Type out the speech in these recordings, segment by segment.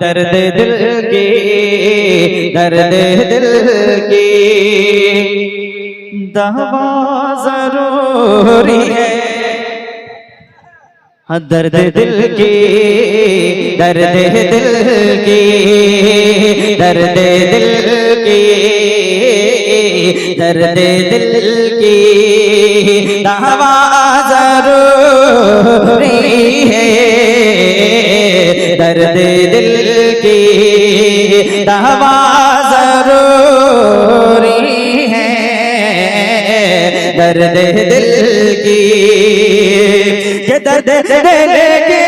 दर्द दिल की, दर्द दिल की दवा जरूरी है। दर्द दिल की, दर्द दिल की, दर्द दिल की, दर्द दिल की दवा जरूरी है। दर्द दिल की दवा जरूरी है। दर्द दिल की, दर्द दिल की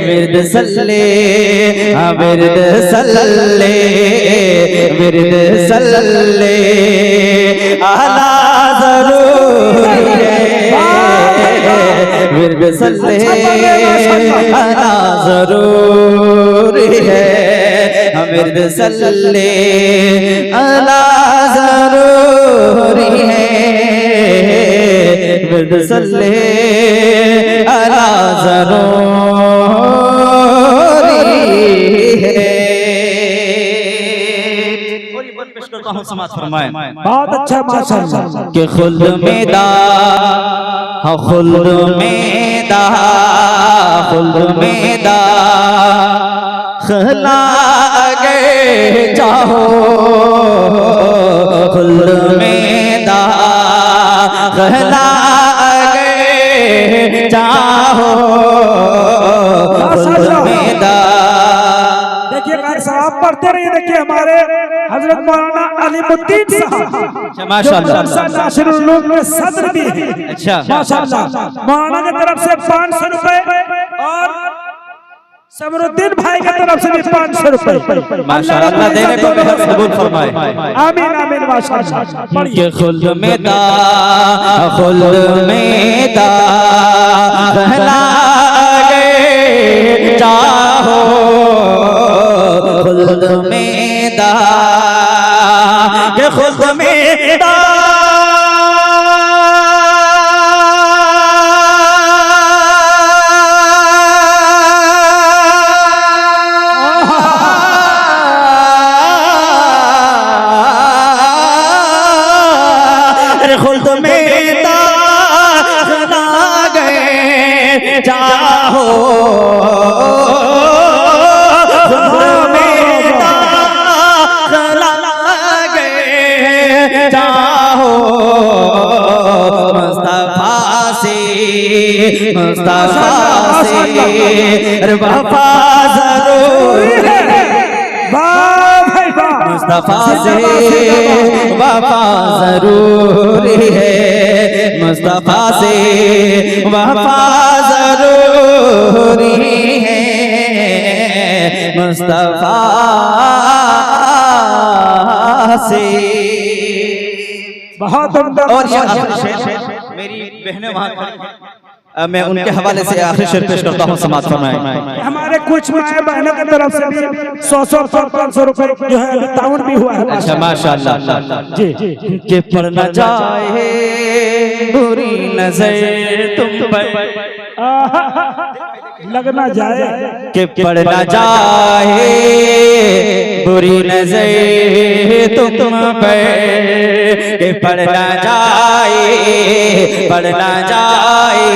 विरद सल्ले, विरद सल्ले, विरद सल्ले अला जरूरी है। विरद सल्ले अला जरूरी है। विरद सल्ले अला जरूरी है। विरद सल्ले अला जरूरी है। समाज फरमाए बहुत अच्छा माशाअल्लाह कि खुल्द में दा, खुल्द में दा, खुल्द में दा खला गए चाहो। खुल्द में दा खला गए चाहो। खुल्द में दा। देखिए कार साहब पढ़ते रहिए। देखिए हमारे हजरत मौलाना अलीमुद्दीन साहब माशाअल्लाह नासिरुल उलूम में सदर भी है। अच्छा माशाअल्लाह मौलाना की तरफ से 500 रुपए और समरुद्दीन भाई की तरफ से भी 500 रुपए माशाअल्लाह देने को कबूल फरमाए। आमीन आमीन माशाअल्लाह। पढ़िए खुल्द में दा, खुल्द में दा कहला गए चाहो। खुल्द में दा, के खुल्द में दा खुल्द में दाखिला गए चाहो। खुल्द में दाखिला गए चाहो। मुस्तफा से, मुस्तफा से वफा जरूरी है। मुस्तफा से वफा जरूरी है। मुस्तफा से वफा जरूरी है। मुस्तफा से बहुत और ये मेरी बहनें वहाँ खड़ी हैं। मैं उनके हवाले से आखिरी शेर पेश करता हूँ। समाज फरमाए। हमारे कुछ माए बहनों की तरफ से भी 100-500 रुपए जो है ताउन भी हुआ है। अच्छा माशाअल्लाह जी। कि पड़ न जाए बुरी नजर तुम पर, लगना जाए कि पड़ न जाए बुरी नजर तुम पर, कि पड़ न जाए, पड़ न जाए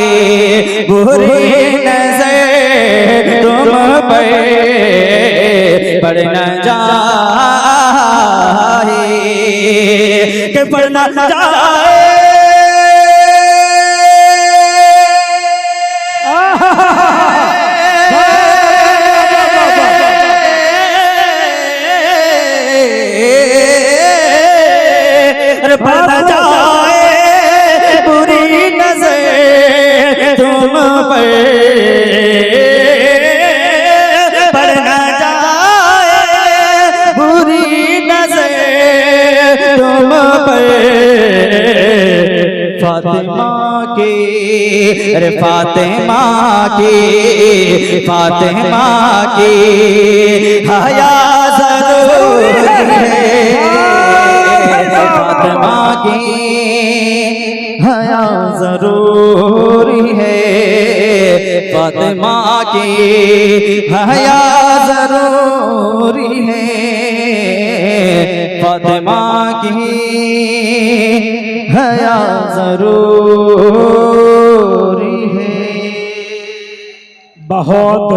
बुरी नजर तुम पर, पड़ न जाए, कि पड़ न जाए। पड़ जाए बुरी नजर तुम पर, फातिमा की, अरे फातिमा की, फातिमा की हया जरूरी है, फातिमा की हया जरूरी है, फातिमा की हया जरूरी है, फातिमा की हया जरूरी है। बहुत